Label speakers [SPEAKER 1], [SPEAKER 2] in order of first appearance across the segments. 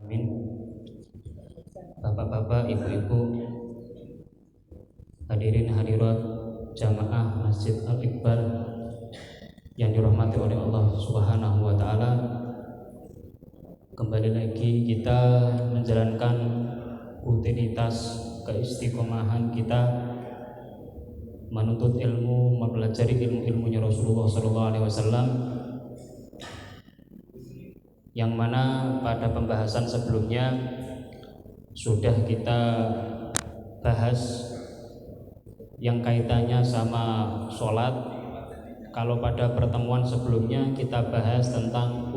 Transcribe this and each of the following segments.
[SPEAKER 1] Amin. Bapak-bapak, ibu-ibu, hadirin hadirat jamaah Masjid Al-Iqbal yang dirahmati oleh Allah Subhanahu wa taala. Kembali lagi kita menjalankan rutinitas keistiqomahan kita menuntut ilmu, mempelajari ilmu-ilmunya Rasulullah SAW, yang mana pada pembahasan sebelumnya sudah kita bahas yang kaitannya sama sholat. Kalau pada pertemuan sebelumnya kita bahas tentang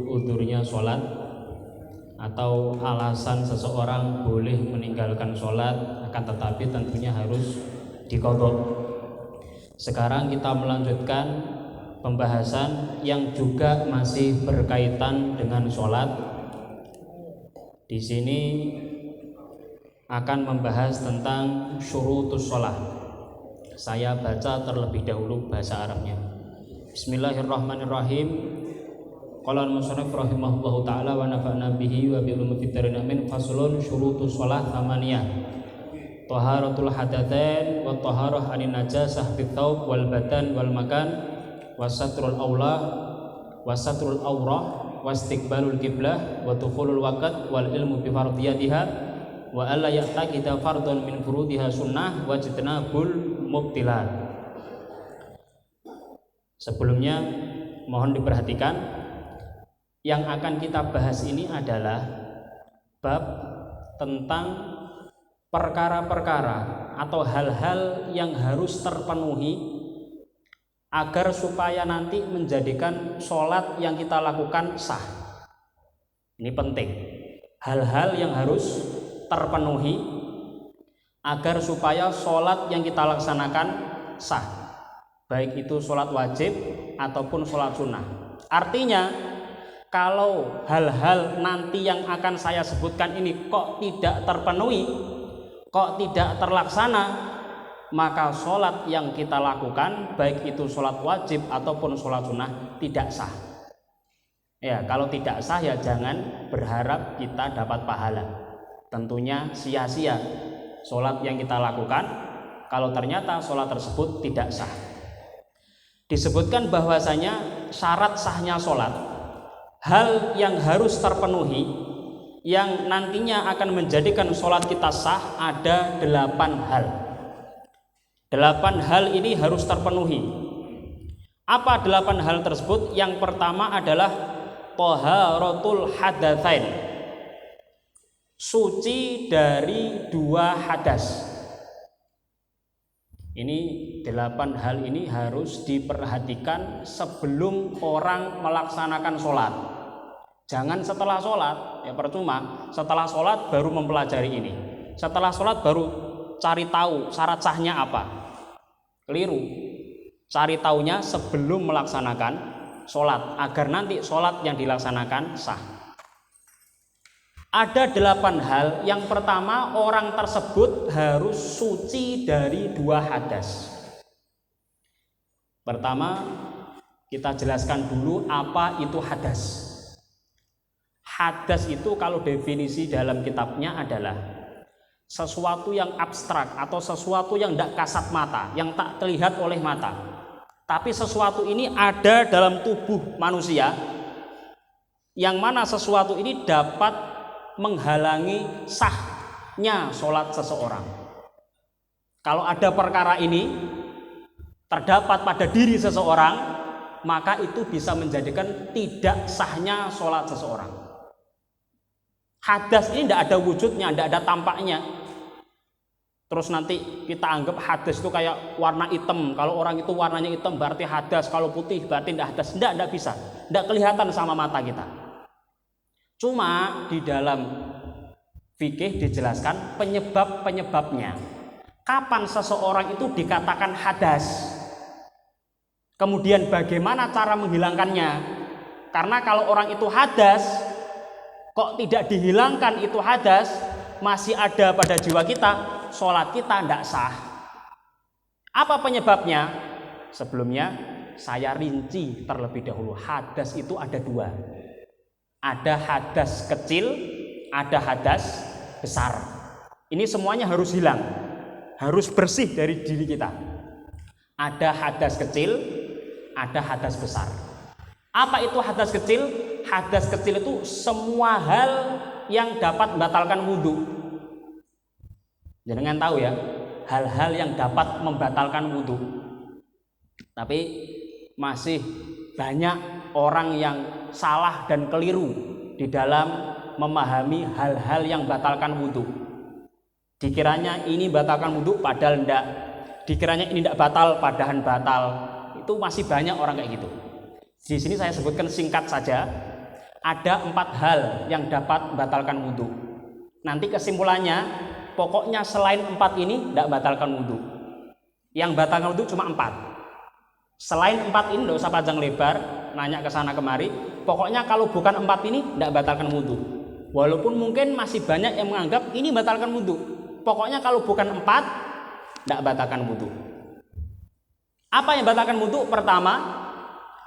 [SPEAKER 1] udurnya sholat atau alasan seseorang boleh meninggalkan sholat, akan tetapi tentunya harus diqadha. Sekarang kita melanjutkan pembahasan yang juga masih berkaitan dengan sholat. Di sini akan membahas tentang syurutus sholat. Saya baca terlebih dahulu bahasa Arabnya. Bismillahirrahmanirrahim. Qala al-musannif rahimahullahu taala wa nafa'na bihi wa bi ulumi fitrin amin. Faslun syurutus sholat thamaniyah. Taharatul hadatsain wa taharah anin najasah fit thawb wal badan wal makan wasatrul aulah wasatrul aurah wastiqbalul qiblah wa dukhulul waqt wal ilmu bi fardiyatiha wa alla ya'taqida fardun min furudiha sunnah wa jitnabul mubtilat. Sebelumnya mohon diperhatikan, yang akan kita bahas ini adalah bab tentang perkara-perkara atau hal-hal yang harus terpenuhi agar supaya nanti menjadikan sholat yang kita lakukan sah. Ini penting, hal-hal yang harus terpenuhi agar supaya sholat yang kita laksanakan sah, baik itu sholat wajib ataupun sholat sunnah. Artinya kalau hal-hal nanti yang akan saya sebutkan ini kok tidak terpenuhi, kok tidak terlaksana, maka sholat yang kita lakukan baik itu sholat wajib ataupun sholat sunnah tidak sah. Ya, kalau tidak sah ya jangan berharap kita dapat pahala. Tentunya sia-sia sholat yang kita lakukan kalau ternyata sholat tersebut tidak sah. Disebutkan bahwasanya syarat sahnya sholat, hal yang harus terpenuhi yang nantinya akan menjadikan sholat kita sah ada 8 hal. 8 hal ini harus terpenuhi. Apa 8 hal tersebut? Yang pertama adalah taharatul hadatsain, suci dari 2 hadas. Ini 8 hal ini harus diperhatikan sebelum orang melaksanakan sholat. Jangan setelah sholat, ya percuma. Setelah sholat baru mempelajari ini. Setelah sholat baru cari tahu syarat sahnya apa. Keliru. Cari tahunya sebelum melaksanakan sholat agar nanti sholat yang dilaksanakan sah. Ada 8 hal. Yang pertama, orang tersebut harus suci dari 2 hadas. Pertama, kita jelaskan dulu apa itu hadas. Hadas itu kalau definisi dalam kitabnya adalah sesuatu yang abstrak atau sesuatu yang tidak kasat mata, yang tak terlihat oleh mata. Tapi sesuatu ini ada dalam tubuh manusia, yang mana sesuatu ini dapat menghalangi sahnya sholat seseorang. Kalau ada perkara ini terdapat pada diri seseorang, maka itu bisa menjadikan tidak sahnya sholat seseorang. Hadas ini tidak ada wujudnya, tidak ada tampaknya. Terus nanti kita anggap hadas itu kayak warna hitam. Kalau orang itu warnanya hitam berarti hadas, kalau putih berarti tidak hadas. Tidak bisa, tidak kelihatan sama mata kita. Cuma di dalam fikih dijelaskan penyebab-penyebabnya. Kapan seseorang itu dikatakan hadas? Kemudian bagaimana cara menghilangkannya? Karena kalau orang itu hadas, kok tidak dihilangkan itu hadas, masih ada pada jiwa kita, sholat kita tidak sah. Apa penyebabnya? Sebelumnya saya rinci terlebih dahulu. Hadas itu ada 2. Ada hadas kecil, ada hadas besar. Ini semuanya harus hilang, harus bersih dari diri kita. Ada hadas kecil, ada hadas besar. Apa itu hadas kecil? Hadas kecil itu semua hal yang dapat membatalkan wudhu. Jangan tahu ya, hal-hal yang dapat membatalkan wudhu. Tapi masih banyak orang yang salah dan keliru di dalam memahami hal-hal yang batalkan wudhu. Dikiranya ini batalkan wudhu padahal enggak. Dikiranya ini enggak batal padahal batal. Itu masih banyak orang kayak gitu. Di sini saya sebutkan singkat saja. Ada 4 hal yang dapat membatalkan wudhu. Nanti kesimpulannya, pokoknya selain 4 ini enggak batalkan wudhu. Yang batalkan wudhu cuma 4. Selain 4 ini enggak usah panjang lebar, nanya ke sana kemari. Pokoknya kalau bukan 4 ini enggak batalkan wudhu. Walaupun mungkin masih banyak yang menganggap ini batalkan wudhu. Pokoknya kalau bukan 4 enggak batalkan wudhu. Apa yang batalkan wudhu? Pertama,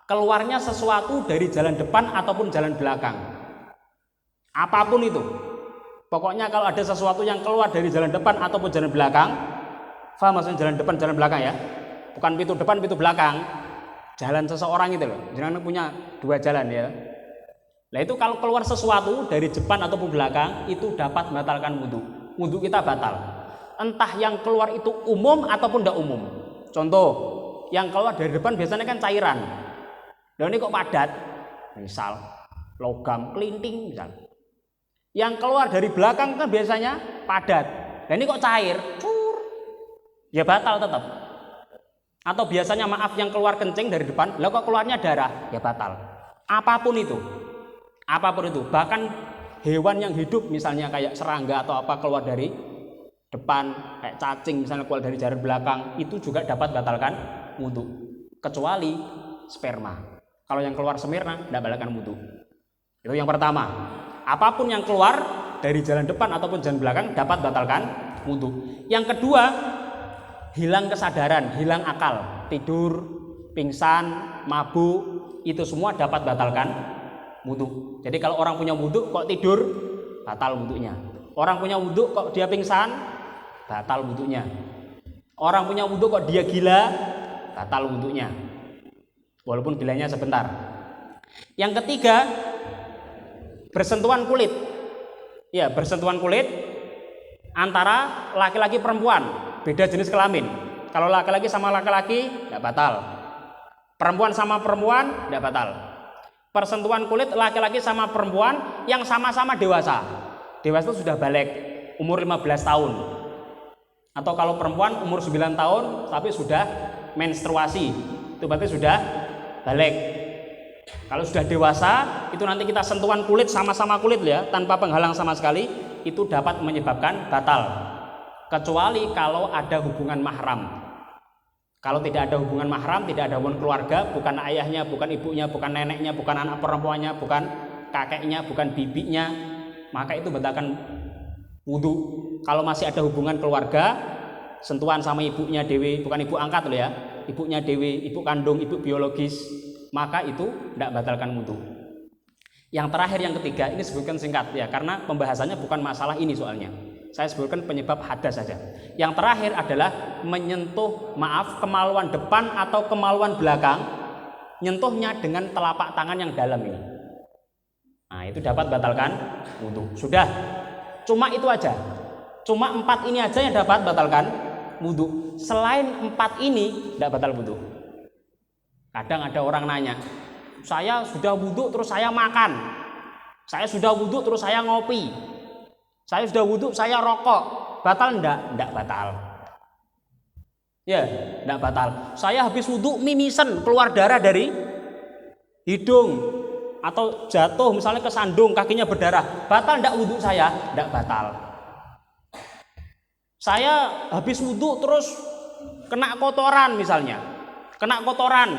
[SPEAKER 1] keluarnya sesuatu dari jalan depan ataupun jalan belakang. Apapun itu. Pokoknya kalau ada sesuatu yang keluar dari jalan depan ataupun jalan belakang, faham maksudnya jalan depan, jalan belakang ya? Bukan pintu depan, pintu belakang. Jalan seseorang itu loh. Jangan punya 2 jalan ya. Nah itu kalau keluar sesuatu dari depan ataupun belakang, itu dapat membatalkan wudhu. Wudhu kita batal. Entah yang keluar itu umum ataupun tidak umum. Contoh, yang keluar dari depan biasanya kan cairan. Dan ini kok padat, misal logam, kelinting misal. Yang keluar dari belakang kan biasanya padat. Dan ini kok cair, ya batal tetap. Atau biasanya maaf yang keluar kencing dari depan, lah kok keluarnya darah, ya batal. Apapun itu, bahkan hewan yang hidup misalnya kayak serangga atau apa keluar dari depan, kayak cacing misalnya keluar dari jalan belakang, itu juga dapat batalkan wudhu. Kecuali sperma. Kalau yang keluar sempurna, tidak batalkan wudhu. Itu yang pertama. Apapun yang keluar dari jalan depan ataupun jalan belakang dapat batalkan wudhu. Yang kedua, hilang kesadaran, hilang akal, tidur, pingsan, mabuk, itu semua dapat batalkan wudhu. Jadi kalau orang punya wudhu kok tidur, batal wudhunya. Orang punya wudhu kok dia pingsan, batal wudhunya. Orang punya wudhu kok dia gila, batal wudhunya. Walaupun gilanya sebentar. Yang ketiga, bersentuhan kulit. Ya, bersentuhan kulit antara laki-laki perempuan, beda jenis kelamin. Kalau laki-laki sama laki-laki, tidak batal. Perempuan sama perempuan, tidak batal. Persentuhan kulit laki-laki sama perempuan yang sama-sama dewasa. Dewasa itu sudah balik, umur 15 tahun. Atau kalau perempuan umur 9 tahun tapi sudah menstruasi, itu berarti sudah balik. Kalau sudah dewasa, itu nanti kita sentuhan kulit sama-sama kulit ya, tanpa penghalang sama sekali, itu dapat menyebabkan batal. Kecuali kalau ada hubungan mahram. Kalau tidak ada hubungan mahram, tidak ada hubungan keluarga, bukan ayahnya, bukan ibunya, bukan neneknya, bukan anak perempuannya, bukan kakeknya, bukan bibinya, maka itu batalkan wudhu. Kalau masih ada hubungan keluarga, sentuhan sama ibunya dewi, bukan ibu angkat loh ya, ibunya dewi, ibu kandung, ibu biologis, maka itu tidak batalkan wudhu. Yang terakhir, yang ketiga, ini sebutkan singkat ya, karena pembahasannya bukan masalah ini soalnya. Saya sebutkan penyebab hadas saja. Yang terakhir adalah menyentuh, kemaluan depan atau kemaluan belakang, nyentuhnya dengan telapak tangan yang dalam ini. Nah, itu dapat batalkan wudhu. Sudah, cuma itu aja. Cuma 4 ini aja yang dapat batalkan wudhu. Selain 4 ini tidak batal wudhu. Kadang ada orang nanya, saya sudah wudhu terus saya makan, saya sudah wudhu terus saya ngopi, saya sudah wudhu saya rokok, batal enggak? Enggak batal. Ya, enggak batal. Saya habis wudhu mimisen, keluar darah dari hidung, atau jatuh misalnya ke sandung, kakinya berdarah, batal enggak wudhu saya? Enggak batal. Saya habis wudhu terus kena kotoran misalnya, kena kotoran,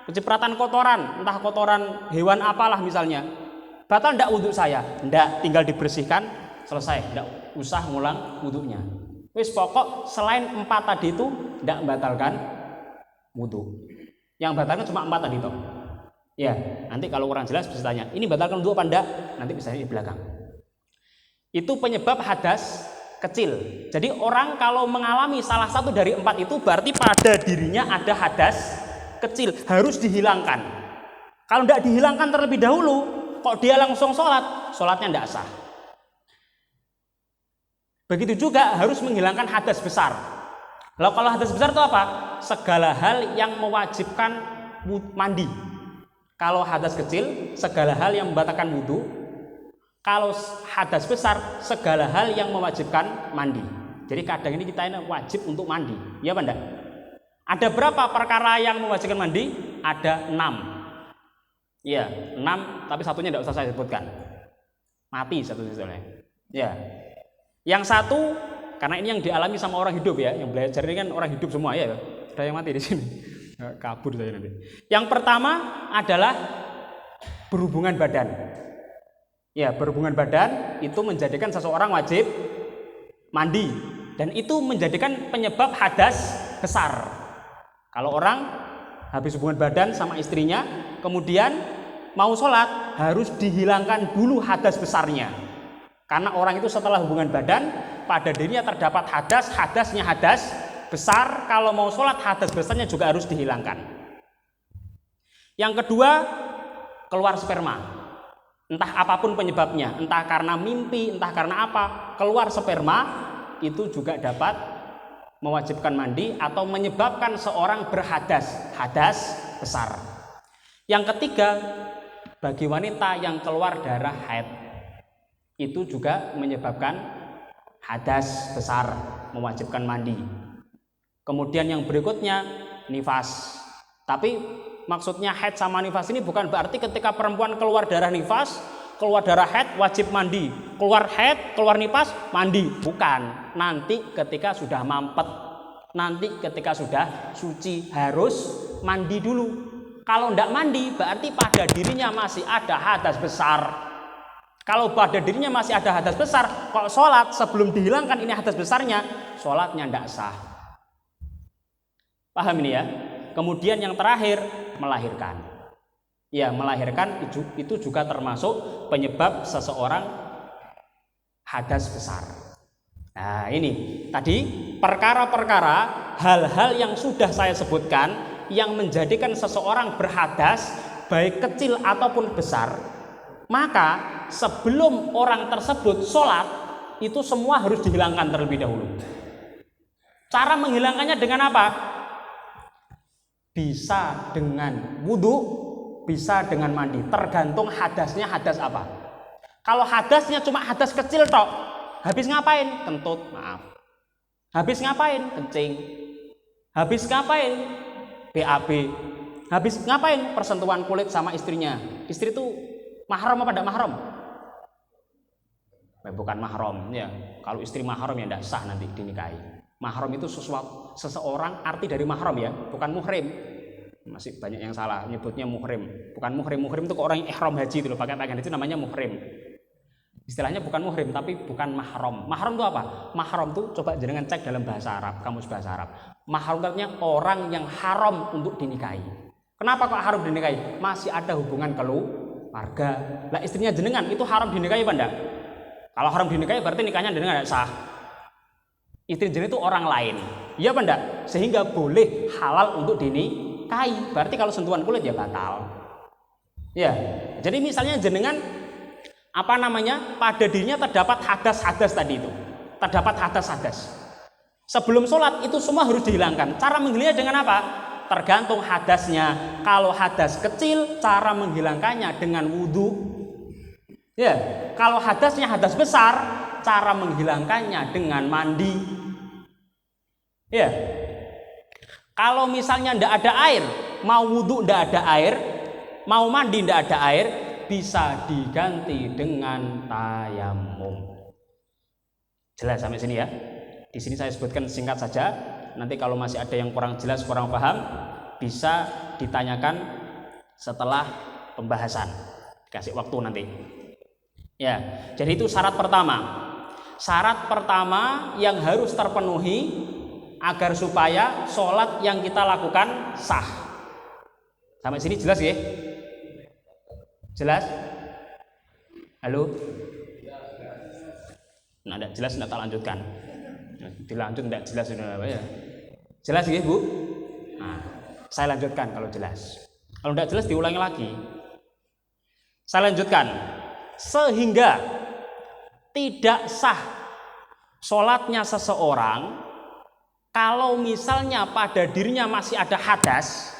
[SPEAKER 1] kecipratan kotoran, entah kotoran hewan apalah misalnya, batal enggak wudhu saya? Enggak, tinggal dibersihkan, selesai, enggak usah ngulang wudhunya. Wis pokok selain 4 tadi itu enggak membatalkan wudhu. Yang batalkan cuma 4 tadi toh. Ya, nanti kalau kurang jelas bisa tanya, ini batalkan wudhu apa enggak? Nanti bisa di belakang. Itu penyebab hadas kecil. Jadi orang kalau mengalami salah satu dari 4 itu berarti pada dirinya ada hadas kecil, harus dihilangkan. Kalau tidak dihilangkan terlebih dahulu, kok dia langsung sholat, sholatnya tidak sah. Begitu juga harus menghilangkan hadas besar. Lalu kalau hadas besar itu apa? Segala hal yang mewajibkan mandi. Kalau hadas kecil, segala hal yang membatalkan wudhu. Kalau hadas besar, segala hal yang mewajibkan mandi. Jadi kadang ini kita ini wajib untuk mandi, ya Pak? Ada berapa perkara yang mewajibkan mandi? Ada 6. Ya, 6, tapi satunya tidak usah saya sebutkan. Mati satu soalnya. Ya. Yang satu, karena ini yang dialami sama orang hidup ya, yang belajar ini kan orang hidup semua ya. Ada yang mati di sini. Kabur saya nanti. Yang pertama adalah berhubungan badan. Ya, berhubungan badan itu menjadikan seseorang wajib mandi dan itu menjadikan penyebab hadas besar. Kalau orang habis hubungan badan sama istrinya, kemudian mau sholat, harus dihilangkan dulu hadas besarnya. Karena orang itu setelah hubungan badan, pada dirinya terdapat hadasnya hadas besar. Kalau mau sholat, hadas besarnya juga harus dihilangkan. Yang kedua, keluar sperma. Entah apapun penyebabnya, entah karena mimpi, entah karena apa, keluar sperma itu juga dapat mewajibkan mandi atau menyebabkan seorang berhadas, hadas besar. Yang ketiga, bagi wanita yang keluar darah haid, itu juga menyebabkan hadas besar, mewajibkan mandi. Kemudian yang berikutnya, nifas. Tapi maksudnya haid sama nifas ini bukan berarti ketika perempuan keluar darah nifas, keluar darah haid wajib mandi. Keluar haid, keluar nifas, mandi. Bukan. Nanti ketika sudah mampet, nanti ketika sudah suci harus mandi dulu. Kalau tidak mandi berarti pada dirinya masih ada hadas besar. Kalau pada dirinya masih ada hadas besar, kok sholat sebelum dihilangkan ini hadas besarnya, sholatnya tidak sah. Paham ini ya? Kemudian yang terakhir, melahirkan. Ya, melahirkan itu juga termasuk penyebab seseorang hadas besar. Nah, ini tadi perkara-perkara, hal-hal yang sudah saya sebutkan yang menjadikan seseorang berhadas baik kecil ataupun besar. Maka sebelum orang tersebut sholat, itu semua harus dihilangkan terlebih dahulu. Cara menghilangkannya dengan apa? Bisa dengan wudhu, bisa dengan mandi, tergantung hadasnya hadas apa. Kalau hadasnya cuma hadas kecil tok, habis ngapain? Kentut, maaf. Habis ngapain? Kencing. Habis ngapain? BAB. Habis ngapain? Persentuhan kulit sama istrinya. Istri itu mahram apa tidak mahram? Bukan mahram ya. Kalau istri mahram ya tidak sah nanti dinikahi. Mahram itu seseorang, arti dari mahram ya, bukan muhrim. Masih banyak yang salah nyebutnya muhrim. Bukan muhrim. Muhrim itu ke orang yang ihram haji itu loh, pakai pakaian itu namanya muhrim. Istilahnya bukan muhrim tapi bukan mahram. Mahram itu apa? Mahram itu coba jenengan cek dalam bahasa Arab, kamus bahasa Arab. Mahram artinya orang yang haram untuk dinikahi. Kenapa kok haram dinikahi? Masih ada hubungan keluarga. Lah istrinya jenengan itu haram dinikahi apa enggak? Kalau haram dinikahi berarti nikahnya jenengan enggak sah. Istri jenengan itu orang lain. Iya apa enggak? Sehingga boleh halal untuk dinikahi. Berarti kalau sentuhan kulit ya batal. Ya. Jadi misalnya jenengan pada dirinya terdapat hadas-hadas tadi itu. Terdapat hadas-hadas. Sebelum sholat itu semua harus dihilangkan. Cara menghilangnya dengan apa? Tergantung hadasnya. Kalau hadas kecil, cara menghilangkannya dengan wudhu. Ya. Kalau hadasnya hadas besar, cara menghilangkannya dengan mandi. Ya. Kalau misalnya tidak ada air, mau wudhu tidak ada air, mau mandi tidak ada air, bisa diganti dengan tayamum. Jelas sampai sini ya? Di sini saya sebutkan singkat saja. Nanti kalau masih ada yang kurang jelas, kurang paham, bisa ditanyakan setelah pembahasan. Dikasih waktu nanti. Ya, jadi itu syarat pertama. Syarat pertama yang harus terpenuhi agar supaya sholat yang kita lakukan sah. Sampai sini jelas ya? Jelas? Halo? Nah, tidak jelas tidak tak lanjutkan. Dilanjut tidak jelas sudah ya. Jelas nggih, Bu? Nah, saya lanjutkan kalau jelas. Kalau tidak jelas diulangi lagi. Saya lanjutkan. Sehingga tidak sah sholatnya seseorang kalau misalnya pada dirinya masih ada hadas,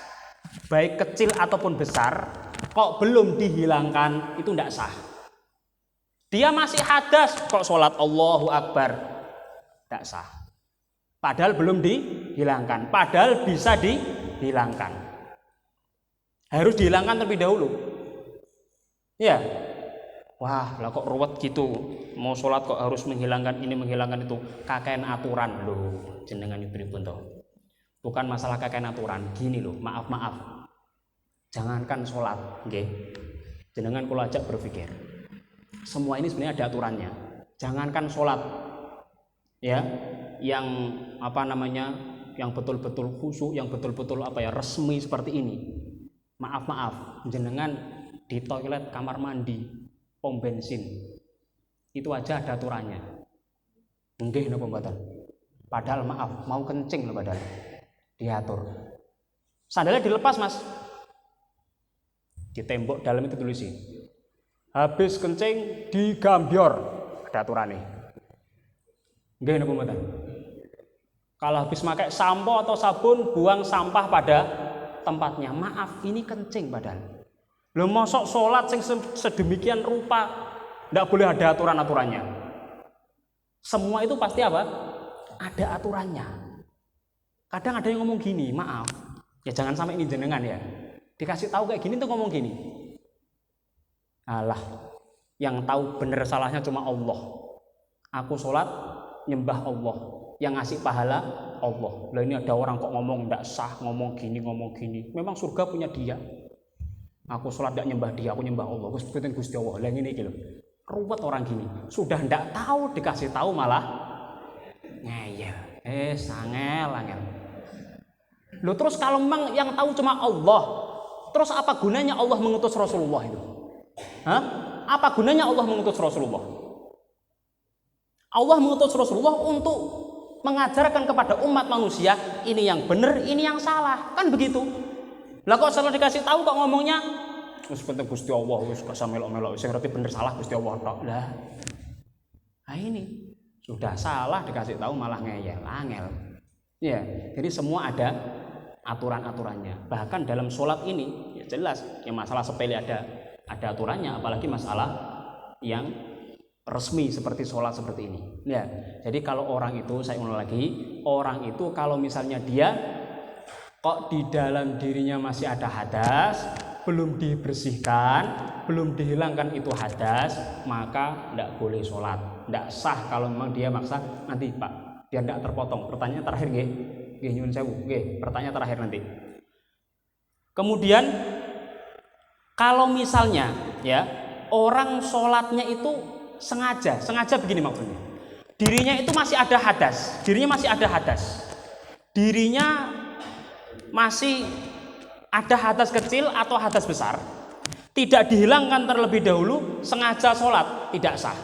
[SPEAKER 1] baik kecil ataupun besar, kok belum dihilangkan, itu tidak sah. Dia masih hadas kok sholat Allahu Akbar, tidak sah. Padahal belum dihilangkan, padahal bisa dihilangkan. Harus dihilangkan terlebih dahulu. Ya, wah lah kok ruwet gitu, mau sholat kok harus menghilangkan ini menghilangkan itu, kakean aturan loh, jenengan pripun toh. Bukan masalah kakean aturan, gini loh, maaf, jangankan sholat, nggih. Jenengan kula ajak berpikir. Semua ini sebenarnya ada aturannya. Jangankan sholat, ya, yang yang betul-betul khusyuk, yang betul-betul resmi seperti ini. Maaf, jenengan di toilet, kamar mandi, pom bensin, itu aja ada aturannya. Nggih napa mboten? Padahal maaf, mau kencing lho padahal diatur. Sandalnya dilepas, Mas. Di tembok dalam itu tulis sih. Habis kencing digambior, ada aturannya. Nggih napa mboten? Kalau habis pakai sampo atau sabun, buang sampah pada tempatnya. Maaf, ini kencing padahal. Lho mosok sholat sing sedemikian rupa ndak boleh ada aturan-aturannya. Semua itu pasti apa? Ada aturannya. Kadang ada yang ngomong gini, maaf, ya jangan sampai ini jenengan ya. Dikasih tahu kayak gini tuh ngomong gini. Alah, yang tahu bener salahnya cuma Allah. Aku sholat nyembah Allah, yang ngasih pahala Allah. Lah ini ada orang kok ngomong ndak sah, ngomong gini. Memang surga punya dia. Aku sholat tidak nyembah dia, aku nyembah Allah. Aku sebutin Gusti Allah. Lah ini gitu. Ruwet orang gini. Sudah tidak tahu, dikasih tahu malah ngeyel. Angel. Loh terus kalau memang yang tahu cuma Allah, terus apa gunanya Allah mengutus Rasulullah itu? Hah? Apa gunanya Allah mengutus Rasulullah? Allah mengutus Rasulullah untuk mengajarkan kepada umat manusia ini yang benar, ini yang salah. Kan begitu. Lah kok setelah dikasih tahu kok ngomongnya wis penting Gusti Allah, wis gak usah melok-melok, sing ngerti bener salah Gusti Allah tok. Lah. Nah ini sudah salah dikasih tahu malah ngeyel, angel. Ya, jadi semua ada aturan-aturannya. Bahkan dalam sholat ini ya jelas, yang masalah sepele ada aturannya, apalagi masalah yang resmi seperti sholat seperti ini. Ya, jadi kalau orang itu, saya ulang lagi, orang itu kalau misalnya dia kok di dalam dirinya masih ada hadas, belum dibersihkan, belum dihilangkan itu hadas, maka tidak boleh sholat, tidak sah. Kalau memang dia maksa, nanti Pak, biar tidak terpotong. Pertanyaan terakhir, nggih, nyuwun sewu, nggih, pertanyaan terakhir nanti. Kemudian, kalau misalnya ya orang sholatnya itu sengaja begini maksudnya, dirinya itu masih ada hadas, dirinya masih ada hadas kecil atau hadas besar, tidak dihilangkan terlebih dahulu, sengaja sholat, tidak sah.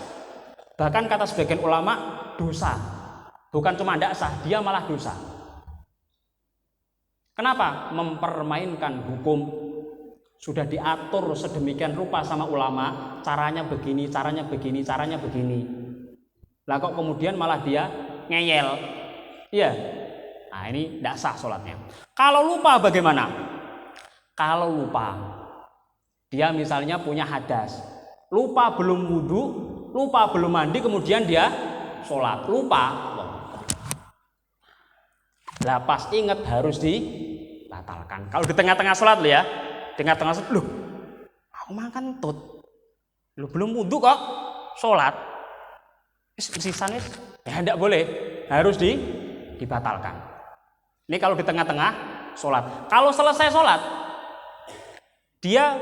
[SPEAKER 1] Bahkan kata sebagian ulama, dosa. Bukan cuma tidak sah, dia malah dosa. Kenapa? Mempermainkan hukum. Sudah diatur sedemikian rupa sama ulama, caranya begini. Lah kok kemudian malah dia ngeyel. Iya. Nah ini tidak sah sholatnya. Kalau lupa bagaimana? Kalau lupa, dia misalnya punya hadas, lupa belum wudhu, lupa belum mandi, kemudian dia sholat, lupa. Lah pas ingat harus dibatalkan. Kalau di tengah-tengah sholat loh ya, tengah-tengah sholat, loh, aku makan tut, loh belum wudhu kok, sholat, sisanya ya tidak boleh, harus dibatalkan. Ini kalau di tengah-tengah sholat. Kalau selesai sholat, dia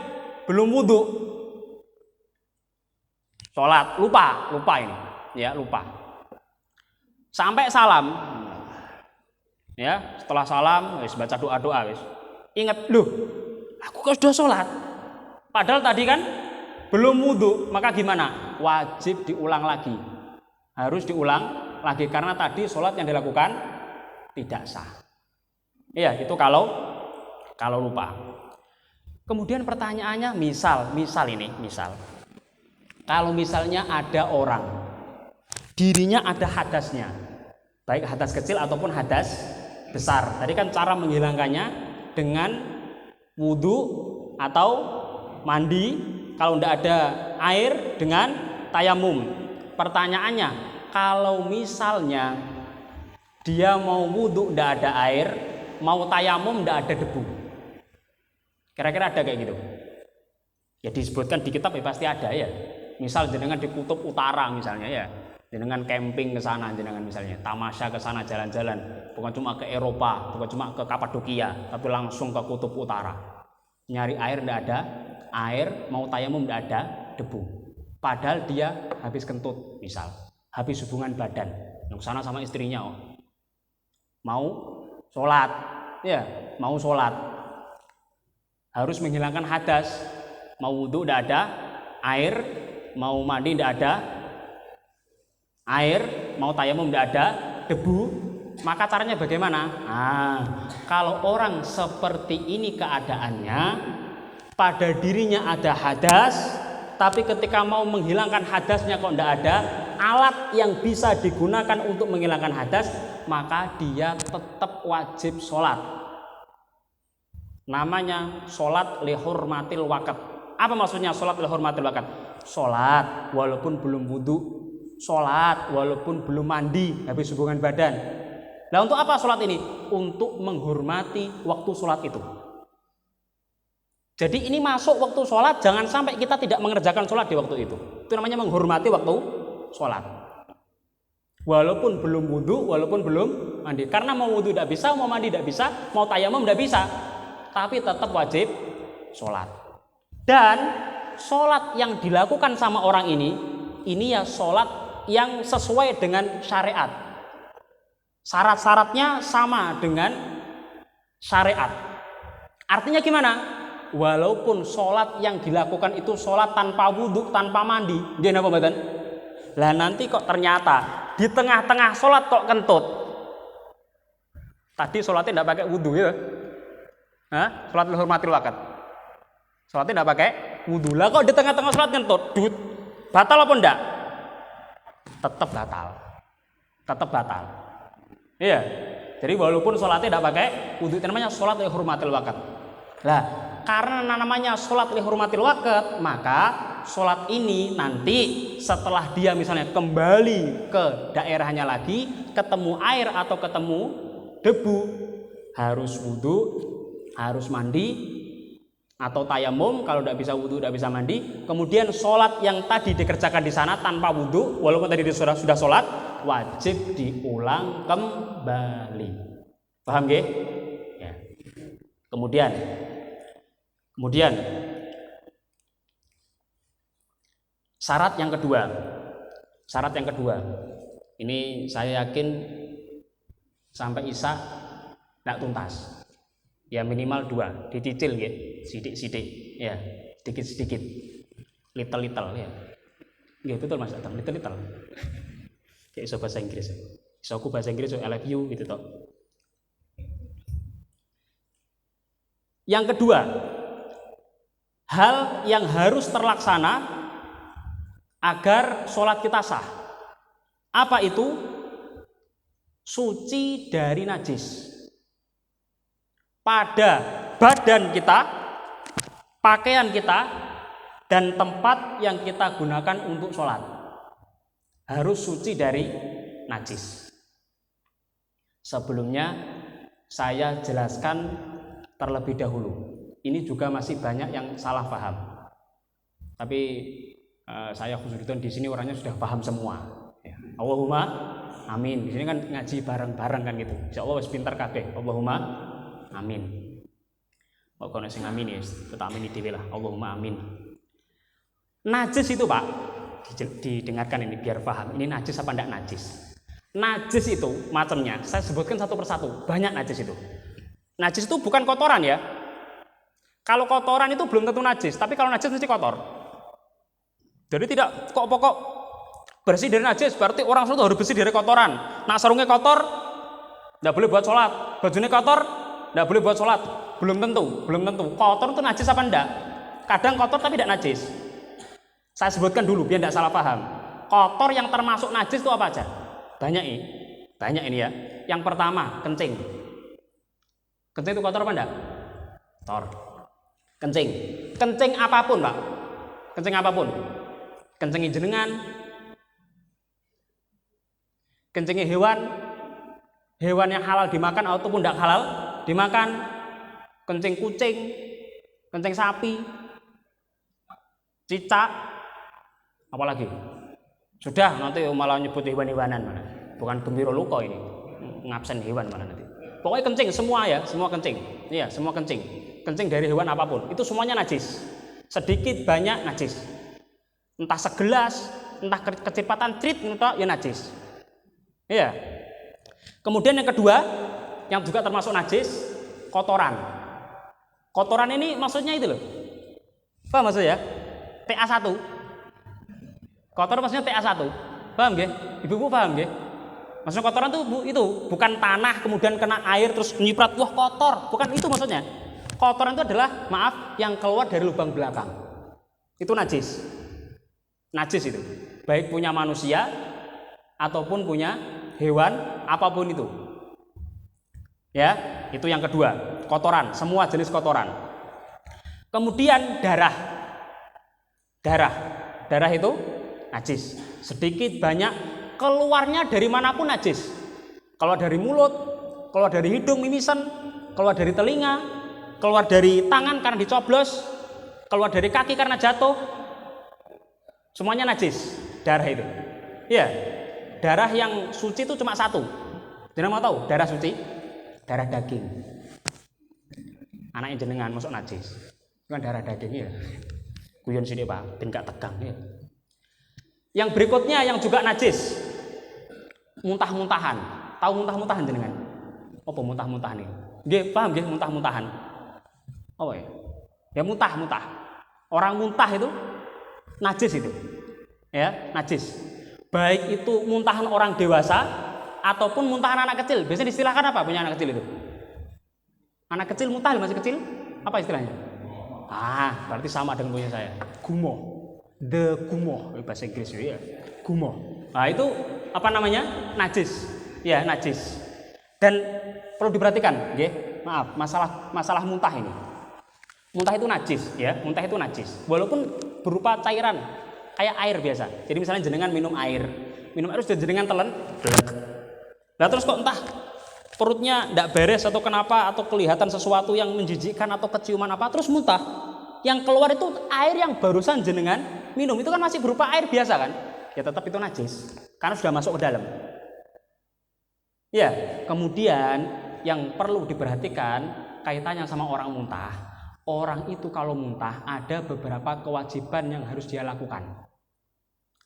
[SPEAKER 1] belum wudhu, sholat, lupa ini, ya lupa. Sampai salam, ya setelah salam, wis baca doa, wis ingat, loh, aku kan sudah sholat. Padahal tadi kan belum wudhu, maka gimana? Wajib diulang lagi. Harus diulang lagi karena tadi sholat yang dilakukan tidak sah. Iya, itu kalau lupa. Kemudian pertanyaannya misal kalau misalnya ada orang dirinya ada hadasnya, baik hadas kecil ataupun hadas besar. Tadi kan cara menghilangkannya dengan wudhu atau mandi, kalau tidak ada air dengan tayamum. Pertanyaannya, kalau misalnya dia mau wudhu tidak ada air, mau tayamum tidak ada debu, kira-kira ada kayak gitu? Ya disebutkan di kitab ya pasti ada ya. Misal jenengan di kutub utara misalnya ya, jenengan camping ke sana, jenengan misalnya tamasya ke sana jalan-jalan, bukan cuma ke Eropa, bukan cuma ke Kapadokia, tapi langsung ke kutub utara. Nyari air tidak ada air, mau tayamum tidak ada debu. Padahal dia habis kentut misal, habis hubungan badan, yang sana sama istrinya mau sholat, ya mau sholat, harus menghilangkan hadas, mau wudhu tidak ada air, mau mandi tidak ada air, mau tayamum tidak ada debu, maka caranya bagaimana? Kalau orang seperti ini keadaannya, pada dirinya ada hadas, tapi ketika mau menghilangkan hadasnya kok tidak ada alat yang bisa digunakan untuk menghilangkan hadas, maka dia tetap wajib sholat. Namanya sholat lihurmatil waqt. Apa maksudnya sholat lihurmatil waqt? Sholat walaupun belum wudhu, sholat walaupun belum mandi habis hubungan badan. Nah, untuk apa sholat ini? Untuk menghormati waktu sholat itu. Jadi ini masuk waktu sholat, jangan sampai kita tidak mengerjakan sholat di waktu itu. Itu namanya menghormati waktu sholat. Walaupun belum wudhu, walaupun belum mandi. Karena mau wudhu tidak bisa, mau mandi tidak bisa, mau tayamum tidak bisa, tapi tetap wajib sholat. Dan sholat yang dilakukan sama orang ini ya sholat yang sesuai dengan syariat. Syarat-syaratnya sama dengan syariat. Artinya gimana? Walaupun sholat yang dilakukan itu sholat tanpa wudhu, tanpa mandi, dia apa badan? Lah nanti kok ternyata di tengah-tengah sholat kok kentut. Tadi sholatnya tidak pakai wudhu ya? Sholat lihurmatil waqt. Sholatnya tidak pakai wudhu. Lah kok di tengah-tengah sholat kentut? Batal apa enggak? Tetap batal. Tetap batal. Iya. Jadi walaupun sholatnya tidak pakai wudhu, itu namanya sholat lihurmatil waqt. Lah, karena namanya sholat lihurmatil waqt, maka sholat ini nanti setelah dia misalnya kembali ke daerahnya lagi, ketemu air atau ketemu debu, harus wudhu, harus mandi atau tayamum. Kalau tidak bisa wudhu, tidak bisa mandi, kemudian sholat yang tadi dikerjakan di sana tanpa wudhu, walaupun tadi dia sudah sholat, wajib diulang kembali. Paham nggih? Ya. Kemudian syarat yang kedua, ini saya yakin sampai isya tidak tuntas. Ya minimal 2, dicicil ya, sidik-sidik, ya sedikit-sedikit, little ya. Ya betul Mas Adam, little. Kayak iso bahasa Inggris. Iso aku bahasa Inggris, I love you gitu toh. Yang kedua, hal yang harus terlaksana agar sholat kita sah. Apa itu? Suci dari najis. Pada badan kita, pakaian kita, dan tempat yang kita gunakan untuk sholat harus suci dari najis. Sebelumnya saya jelaskan terlebih dahulu. Ini juga masih banyak yang salah paham. Tapi saya khususnya di sini orangnya sudah paham semua. Ya. Allahumma amin. Di sini kan ngaji bareng-bareng kan gitu. Insyaallah wis pinter kabeh. Allahumma amin. Kok kono sing amin ya, tetap amin dhewe lah. Allahumma amin. Najis itu, Pak, didengarkan ini biar paham. Ini najis apa enggak najis? Najis itu macamnya, saya sebutkan satu persatu. Banyak najis itu. Najis itu bukan kotoran ya. Kalau kotoran itu belum tentu najis, tapi kalau najis mesti kotor. Jadi tidak pokok Bersih dari najis berarti orang itu harus bersih dari kotoran. Nah sarungnya kotor, tidak boleh buat sholat. Bajunya kotor, tidak boleh buat sholat. Belum tentu. Kotor itu najis apa enggak? Kadang kotor tapi tidak najis. Saya sebutkan dulu biar tidak salah paham. Kotor yang termasuk najis itu apa aja? Banyak ini ya. Yang pertama kencing. Kencing itu kotor apa enggak? Kotor. Kencing apapun, Pak. Kencing apapun. Kencing jenengan, kencingnya hewan yang halal dimakan ataupun tidak halal dimakan, kencing kucing, kencing sapi, cicak, apalagi sudah nanti malah nyebut hewan-hewanan malah, bukan gembira luka ini, ngabsen hewan malah nanti. Pokoknya kencing semua ya, semua kencing, iya semua kencing dari hewan apapun itu semuanya najis, sedikit banyak najis, entah segelas, entah kecepatan trit, entah ya najis. Iya. Kemudian yang kedua, yang juga termasuk najis, kotoran. Kotoran ini maksudnya itu loh. Paham maksudnya? TA1. Kotor maksudnya TA1. Paham nggih? Ibu-ibu paham nggih? Maksudnya kotoran itu bukan tanah kemudian kena air terus nyiprat wah kotor, bukan itu maksudnya. Kotoran itu adalah maaf yang keluar dari lubang belakang. Itu najis. Najis itu. Baik punya manusia ataupun punya hewan apapun itu. Ya, itu yang kedua, kotoran, semua jenis kotoran. Kemudian darah. Darah itu najis. Sedikit banyak keluarnya dari manapun najis. Keluar dari mulut, keluar dari hidung mimisan, keluar dari telinga, keluar dari tangan karena dicoblos, keluar dari kaki karena jatuh. Semuanya najis, darah itu. Iya. Darah yang suci itu cuma satu. Jenengan mau tahu darah suci? Darah daging. Anaknya jenengan masuk najis. Bukan darah daging ya. Guyon sini Pak, ben gak tegang ya. Yang berikutnya yang juga najis. Muntah-muntahan. Tahu muntah-muntahan jenengan? Apa muntah-muntahan ini? Nggih, paham nggih muntah-muntahan? Oh ya. Ya muntah. Orang muntah itu najis itu. Ya, najis. Baik itu muntahan orang dewasa ataupun muntahan anak kecil. Biasanya distilahkan apa punya anak kecil itu? Anak kecil muntah masih kecil? Apa istilahnya? Berarti sama dengan punya saya. Gumoh. Gumoh bahasa Inggris ya. Gumoh. Nah, itu apa namanya? Najis. Ya, najis. Dan perlu diperhatikan, nggih. Maaf, masalah muntah ini. Muntah itu najis, ya. Muntah itu najis. Walaupun berupa cairan kayak air biasa. Jadi misalnya jenengan minum air sudah jenengan telan. Nah terus kok entah perutnya tidak beres atau kenapa atau kelihatan sesuatu yang menjijikkan atau keciuman apa terus muntah. Yang keluar itu air yang barusan jenengan minum itu kan masih berupa air biasa kan? Ya tetap itu najis karena sudah masuk ke dalam. Ya, kemudian yang perlu diperhatikan kaitannya sama orang muntah. Orang itu kalau muntah ada beberapa kewajiban yang harus dia lakukan.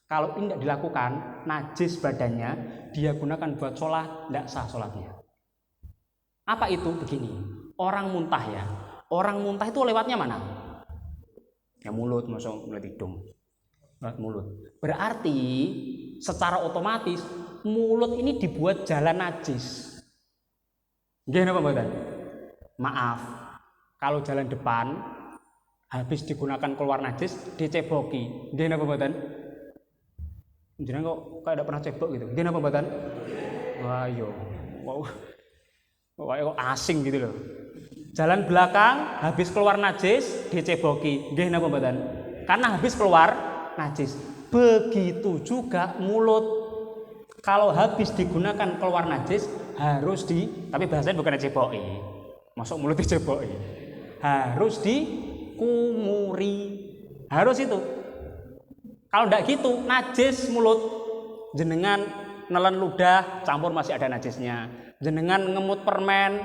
[SPEAKER 1] Kalau ini tidak dilakukan, najis badannya, dia gunakan buat sholat, tidak sah sholatnya. Apa itu? Begini, orang muntah ya. Orang muntah itu lewatnya mana? Ya mulut, masuk melalui hidung. Mulut. Berarti secara otomatis mulut ini dibuat jalan najis. Gimana Pak? Maaf. Kalau jalan depan habis digunakan keluar najis diceboki. Nggih napa mboten? Jenengan kok kayak tidak pernah cebok gitu. Nggih napa mboten? Wah yo. Wow. Kok asing gitu loh. Jalan belakang habis keluar najis diceboki. Nggih napa mboten? Karena habis keluar najis. Begitu juga mulut. Kalau habis digunakan keluar najis harus tapi bahasanya bukan diceboki. Masuk mulut diceboki. Harus dikumuri, harus itu. Kalau tidak gitu najis mulut. Jenengan nelen ludah campur masih ada najisnya. Jenengan ngemut permen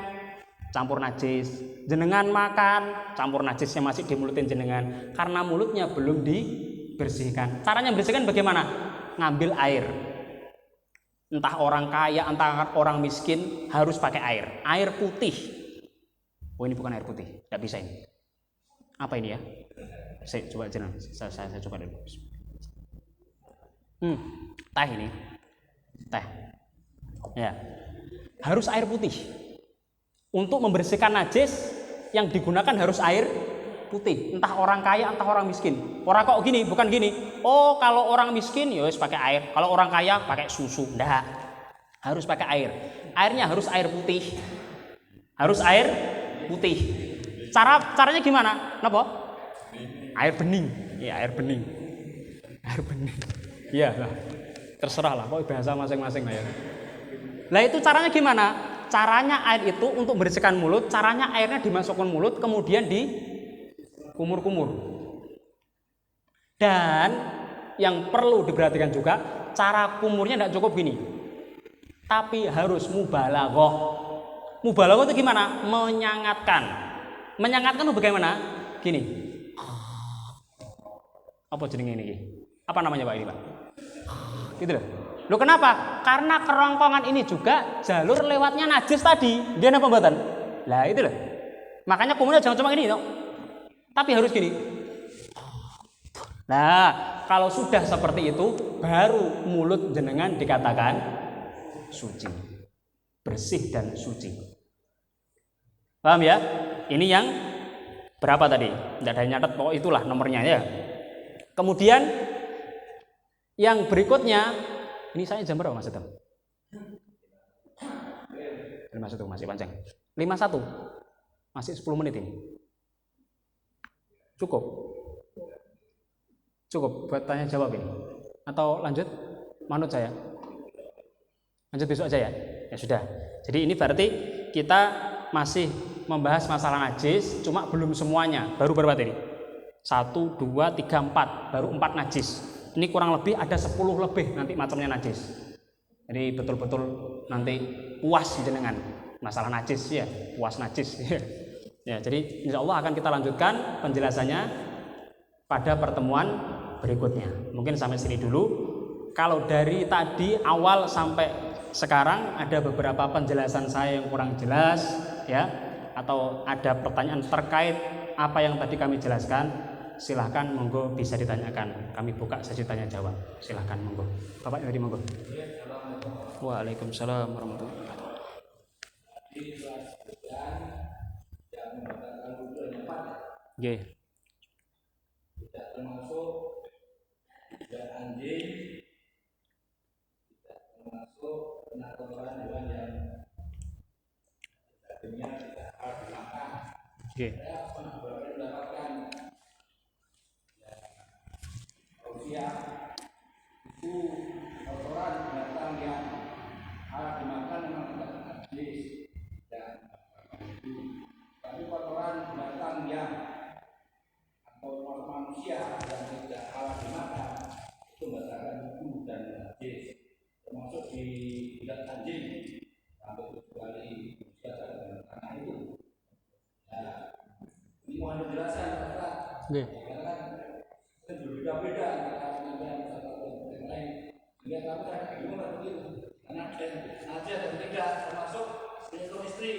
[SPEAKER 1] campur najis. Jenengan makan campur najisnya masih di mulutin jenengan karena mulutnya belum dibersihkan. Caranya bersihkan bagaimana? Ngambil air. Entah orang kaya, entah orang miskin harus pakai air putih. Oh ini bukan air putih, tidak bisa ini. Apa ini ya? Saya coba jenang, saya coba dulu. Teh ini. Teh. Ya. Harus air putih. Untuk membersihkan najis yang digunakan harus air putih. Entah orang kaya, entah orang miskin. Orang kok gini, bukan gini. Oh, kalau orang miskin ya wis pakai air. Kalau orang kaya pakai susu. Enggak. Harus pakai air. Airnya harus air putih. Harus air putih. Caranya gimana? Napa? Air bening. Ya, air bening. Air bening. Iya lah. Terserah lah, pokoknya bahasa masing-masing lah ya. Lah itu caranya gimana? Caranya air itu untuk membersihkan mulut, caranya airnya dimasukkan mulut kemudian dikumur-kumur. Dan yang perlu diperhatikan juga, cara kumurnya tidak cukup gini. Tapi harus mubalaghah. Mubalaghah itu gimana? Menyangatkan. Menyangatkan itu bagaimana? Gini. Apa jenenge ini? Apa namanya Pak ini, Pak? Gitu loh. Loh kenapa? Karena kerongkongan ini juga jalur lewatnya najis tadi. Dia apa mboten? Lah itu loh. Makanya kumurnya jangan cuma ini, no. Tapi harus gini. Nah, kalau sudah seperti itu, baru mulut jenengan dikatakan suci, bersih dan suci. Paham ya? Ini yang berapa tadi? Tidak ada nyatet, pokok itulah nomornya ya. Kemudian yang berikutnya, ini saya jam berapa Mas Etam? 51 masih panjang. 51 masih 10 menit ini. Cukup buat tanya jawab ini. Atau lanjut? Manut saya. Lanjut besok aja ya? Ya sudah. Jadi ini berarti kita masih membahas masalah najis, cuma belum semuanya. Baru berapa tadi? 1, 2, 3, 4. Baru 4 najis. Ini kurang lebih ada 10 lebih nanti macamnya najis. Jadi betul-betul nanti puas jenengan masalah najis ya, puas najis. Ya, jadi insya Allah akan kita lanjutkan penjelasannya pada pertemuan berikutnya. Mungkin sampai sini dulu. Kalau dari tadi awal sampai sekarang ada beberapa penjelasan saya yang kurang jelas ya, atau ada pertanyaan terkait apa yang tadi kami jelaskan, silahkan monggo bisa ditanyakan. Kami buka sesi tanya jawab. Silahkan monggo. Bapak tadi monggo. Waalaikumsalam warahmatullahi wabarakatuh. Nggih.
[SPEAKER 2] Tidak termasuk tidak anjing, tidak termasuk kotoran hewan yang dagingnya tidak harus dimakan. Saya pernah mendapatkan usia itu kotoran binatang yang harus dimakan memang tidak najis dan tapi kotoran binatang yang atau manusia yang tidak halal dimakan itu membatalkan wudu dan najis, termasuk di jidat anjing sampai 7 kali usia dan tanah itu. Nah, ini mohon penjelasan Pak. Karena kan berbeda-beda antara yang satu dan lain. Sehingga kami saya bingung begitu. Karena najis dan tidak termasuk punya istri.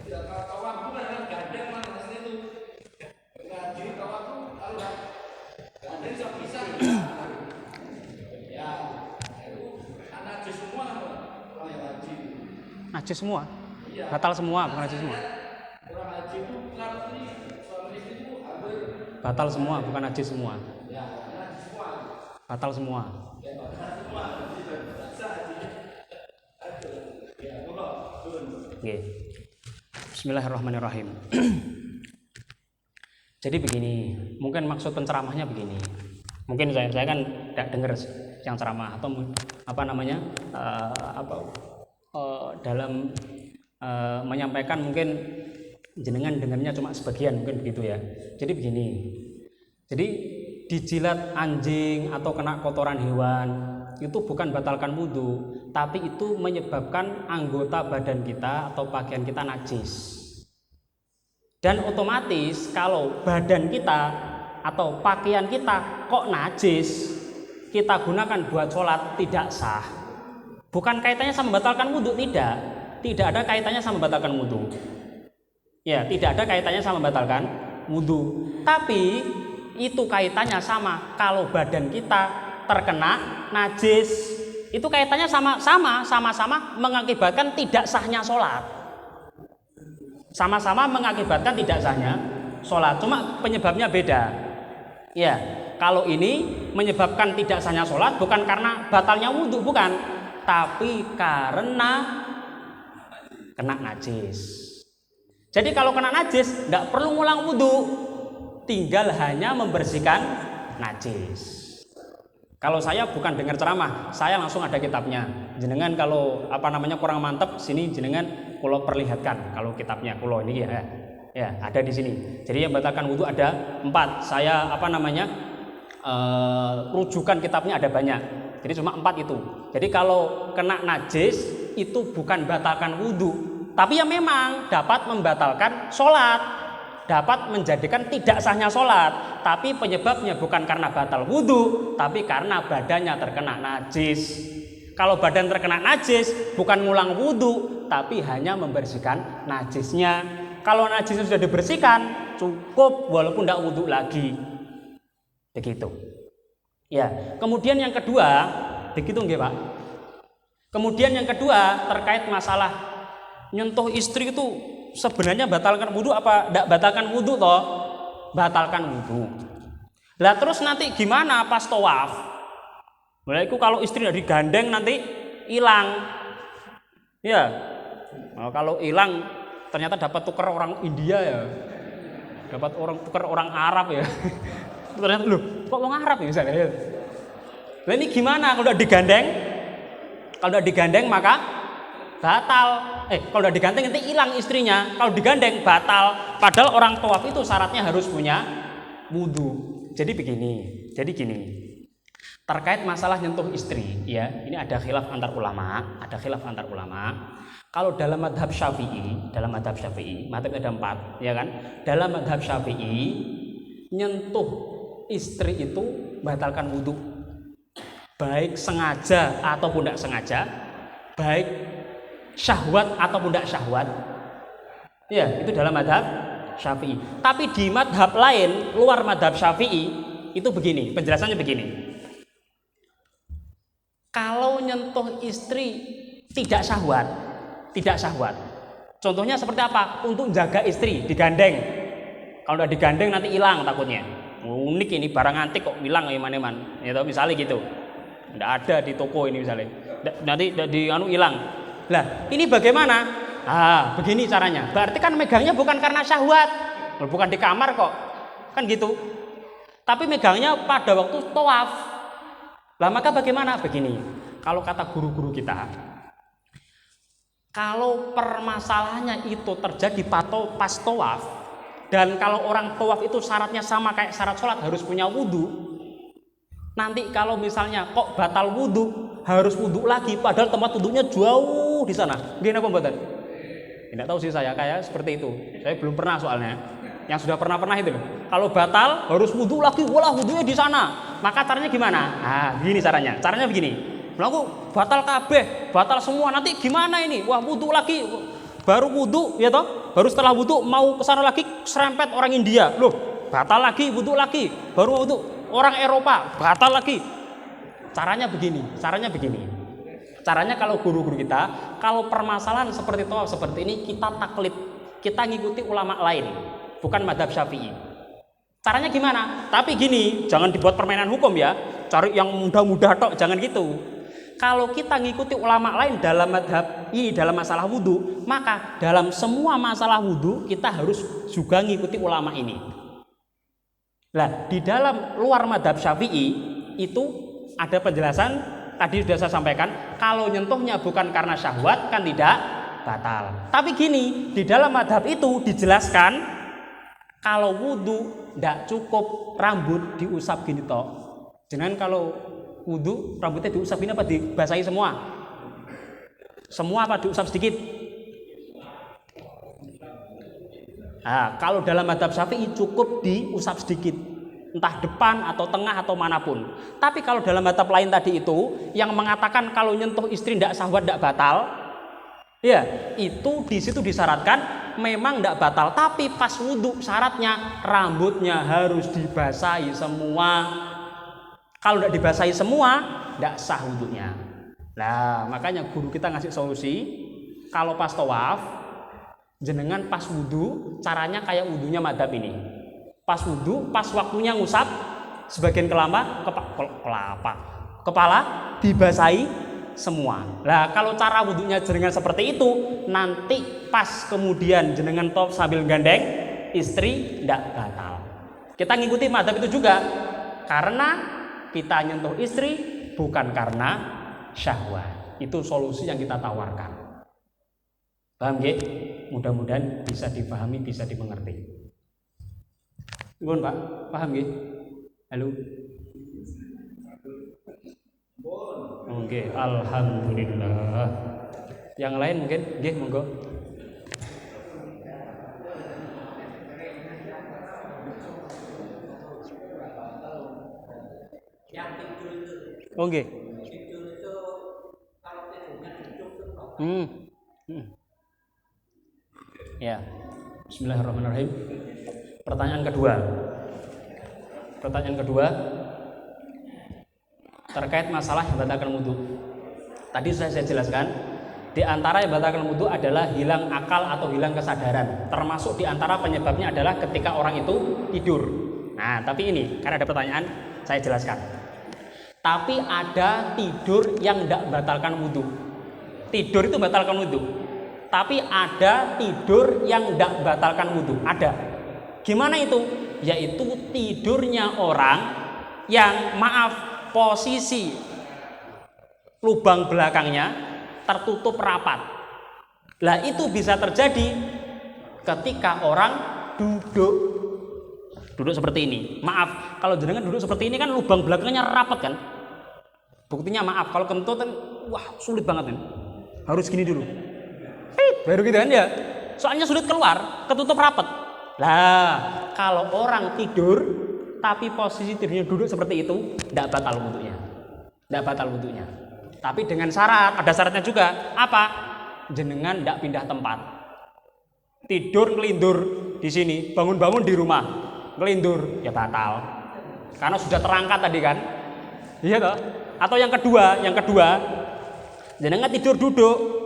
[SPEAKER 2] Tidak kawan bukan kan gandeng mana itu. Jadi kalau ada yang bisa ya itu najis semua orang yang haji.
[SPEAKER 1] Najis semua?
[SPEAKER 2] Iya.
[SPEAKER 1] Batal semua, bukan najis semua.
[SPEAKER 2] Orang haji itu bukan suami istri itu hampir
[SPEAKER 1] batal semua, bukan najis semua.
[SPEAKER 2] Ya, najis semua.
[SPEAKER 1] Batal semua.
[SPEAKER 2] Ya, batal semua. Ya,
[SPEAKER 1] Oke. Bismillahirrahmanirrahim. Jadi begini, mungkin maksud penceramahnya begini. Mungkin saya kan tidak dengar yang ceramah atau apa namanya dalam menyampaikan mungkin jenengan dengarnya cuma sebagian mungkin begitu ya. Jadi begini. Jadi dijilat anjing atau kena kotoran hewan itu bukan batalkan wudu, tapi itu menyebabkan anggota badan kita atau pakaian kita najis. Dan otomatis kalau badan kita atau pakaian kita kok najis, kita gunakan buat sholat tidak sah. Bukan kaitannya sama membatalkan wudhu, tidak ada kaitannya sama membatalkan wudhu. Ya, tidak ada kaitannya sama membatalkan wudhu. Tapi itu kaitannya sama kalau badan kita terkena najis. Itu kaitannya sama-sama mengakibatkan tidak sahnya sholat. Sama-sama mengakibatkan tidak sahnya sholat, cuma penyebabnya beda. Ya, kalau ini menyebabkan tidak sahnya sholat bukan karena batalnya wudhu, bukan, tapi karena kena najis. Jadi kalau kena najis nggak perlu ngulang wudhu, tinggal hanya membersihkan najis. Kalau saya bukan dengar ceramah, saya langsung ada kitabnya. Jenengan kalau kurang mantep, sini jenengan kulo perlihatkan kalau kitabnya kulo ini ya ada di sini. Jadi yang batalkan wudhu ada 4. Saya rujukan kitabnya ada banyak. Jadi cuma 4 itu. Jadi kalau kena najis itu bukan batalkan wudhu, tapi ya memang dapat membatalkan sholat, dapat menjadikan tidak sahnya sholat, tapi penyebabnya bukan karena batal wudhu, tapi karena badannya terkena najis. Kalau badan terkena najis bukan ngulang wudhu, tapi hanya membersihkan najisnya. Kalau najisnya sudah dibersihkan cukup walaupun tidak wudhu lagi. Begitu. Ya. Kemudian yang kedua, begitu nggih Pak? Kemudian yang kedua terkait masalah nyentuh istri itu sebenarnya batalkan wudhu apa tidak batalkan wudhu toh? Batalkan wudhu. Lah terus nanti gimana pas tawaf? Mulai itu kalau istri tidak digandeng nanti hilang. Ya. Nah, kalau hilang ternyata dapat tukar orang India ya. Dapat tukar orang Arab ya. Ternyata loh, kok orang Arab ya misalnya. Lah ini gimana kalau tidak digandeng? Kalau tidak digandeng maka batal. Kalau udah digandeng nanti hilang istrinya. Kalau digandeng batal. Padahal orang tawaf itu syaratnya harus punya wudhu. Jadi begini. Gini. Terkait masalah nyentuh istri, ya, ini ada khilaf antar ulama. Kalau dalam madhab Syafi'i, madhab ada 4, ya kan? Dalam madhab Syafi'i, nyentuh istri itu batalkan wudhu. Baik sengaja ataupun tidak sengaja, baik syahwat ataupun tidak syahwat, ya itu dalam madhab Syafi'i. Tapi di madhab lain luar madhab Syafi'i itu begini, penjelasannya begini. Kalau nyentuh istri tidak syahwat, contohnya seperti apa? Untuk jaga istri digandeng. Kalau udah digandeng nanti hilang takutnya. Unik ini barang antik kok hilang eman-eman, ya misalnya gitu. Tidak ada di toko ini misalnya, nanti hilang. Lah, ini bagaimana? Begini caranya. Berarti kan megangnya bukan karena syahwat. Bukan di kamar kok. Kan gitu. Tapi megangnya pada waktu tawaf. Lah maka bagaimana? Begini. Kalau kata guru-guru kita, kalau permasalahannya itu terjadi pas tawaf, dan kalau orang tawaf itu syaratnya sama kayak syarat sholat harus punya wudhu, nanti kalau misalnya kok batal wudhu, harus wudhu lagi, padahal tempat wudhunya jauh di sana. Gimana pembuatan? Tidak tahu sih saya, kayak seperti itu. Saya belum pernah soalnya. Yang sudah pernah itu loh. Kalau batal harus wudhu lagi, walah wudhunya di sana. Maka caranya gimana? Begini caranya. Caranya begini. Lalu batal kabeh, batal semua. Nanti gimana ini? Wah wudhu lagi. Baru wudhu, ya toh? Baru setelah wudhu mau ke sana lagi serempet orang India. Loh, batal lagi, wudhu lagi. Baru wudhu orang Eropa, batal lagi. Caranya begini. Caranya kalau guru-guru kita, kalau permasalahan seperti itu, seperti ini kita taklid, kita ngikuti ulama lain, bukan madhab Syafi'i. Caranya gimana? Tapi gini, jangan dibuat permainan hukum ya, cari yang mudah-mudah tok, jangan gitu. Kalau kita ngikuti ulama lain dalam madhab ini, dalam masalah wudhu, maka dalam semua masalah wudhu kita harus juga ngikuti ulama ini. Nah, di dalam luar madhab Syafi'i itu ada penjelasan. Tadi sudah saya sampaikan, kalau nyentuhnya bukan karena syahwat kan tidak batal. Tapi gini, di dalam madhab itu dijelaskan kalau wudhu tidak cukup rambut diusap gini toh. Jangan kalau wudhu rambutnya diusap ini apa dibasahi semua? Semua apa diusap sedikit? Kalau dalam madhab Syafi'i cukup diusap sedikit. Entah depan atau tengah atau manapun. Tapi kalau dalam madhab lain tadi itu yang mengatakan kalau nyentuh istri tidak syahwat tidak batal, ya itu di situ disyaratkan memang tidak batal. Tapi pas wudhu syaratnya rambutnya harus dibasahi semua. Kalau tidak dibasahi semua, tidak sah wudunya. Nah, makanya guru kita ngasih solusi, kalau pas tawaf, jenengan pas wudu, caranya kayak wudunya madhab ini. Pas wudu, pas waktunya ngusap, sebagian kepala dibasahi semua. Nah, kalau cara wudunya jenengan seperti itu, nanti pas kemudian jenengan tawaf sambil gandeng istri, tidak batal. Kita ngikuti madhab itu juga, karena kita nyentuh istri bukan karena syahwat. Itu solusi yang kita tawarkan. Paham nggih? Mudah-mudahan bisa dipahami, bisa dimengerti. Nuwun Pak, paham nggih? Halo. Oke, alhamdulillah. Yang lain mungkin nggih, monggo. Oh nggih. Ya. Bismillahirrahmanirrahim. Pertanyaan kedua terkait masalah yang batalkan wudu. Tadi sudah saya jelaskan, di antara yang batalkan wudu adalah hilang akal atau hilang kesadaran. Termasuk di antara penyebabnya adalah ketika orang itu tidur. Nah, tapi ini karena ada pertanyaan, saya jelaskan. Tapi ada tidur yang tidak batalkan wudu. Tidur itu batalkan wudu. Tapi ada tidur yang tidak batalkan wudu. Ada. Gimana itu? Yaitu tidurnya orang yang posisi lubang belakangnya tertutup rapat. Lah itu bisa terjadi ketika orang duduk seperti ini. Maaf, kalau jenengan duduk seperti ini kan lubang belakangnya rapat kan? Buktinya maaf, kalau kentut kan wah sulit banget kan. Harus gini dulu. Baru gitu kan ya. Soalnya sulit keluar, ketutup rapat. Lah, kalau orang tidur tapi posisi tidurnya duduk seperti itu, tidak batal wudunya. Tidak batal wudunya. Tapi dengan syarat, ada syaratnya juga. Apa? Jenengan tidak pindah tempat. Tidur ngelindur di sini, bangun-bangun di rumah, ngelindur, ya batal. Karena sudah terangkat tadi kan. Iya toh? Atau yang kedua, jenengan tidur duduk.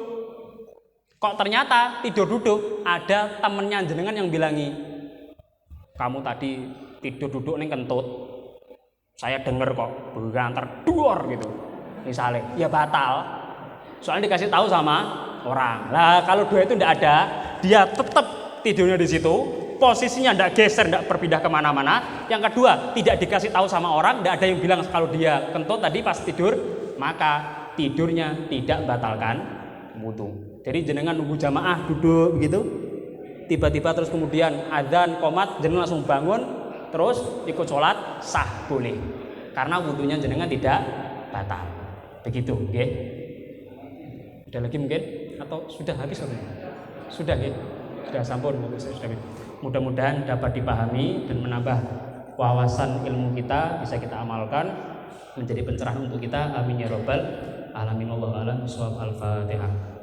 [SPEAKER 1] Kok ternyata tidur duduk ada temennya jenengan yang bilangi, kamu tadi tidur duduk nih kentut, saya denger kok berantar duor gitu, misalnya, ya batal. Soalnya dikasih tahu sama orang. Lah kalau dua itu tidak ada, dia tetap tidurnya di situ, posisinya tidak geser, tidak berpindah kemana-mana. Yang kedua tidak dikasih tahu sama orang, tidak ada yang bilang kalau dia kentut tadi pas tidur, maka tidurnya tidak batalkan wudu. Jadi jenengan nunggu jamaah duduk begitu, tiba-tiba terus kemudian adzan qomat, jenengan langsung bangun terus ikut sholat, sah boleh karena wudunya jenengan tidak batal. Begitu, nggih. Ada lagi mungkin atau sudah habis atau sudah nggih? Sudah sampun, sudah. Mudah-mudahan dapat dipahami dan menambah wawasan ilmu kita, bisa kita amalkan menjadi pencerahan untuk kita. Amin ya rabbal alamin. Wallahu a'lam bishawab. Al-Fatihah.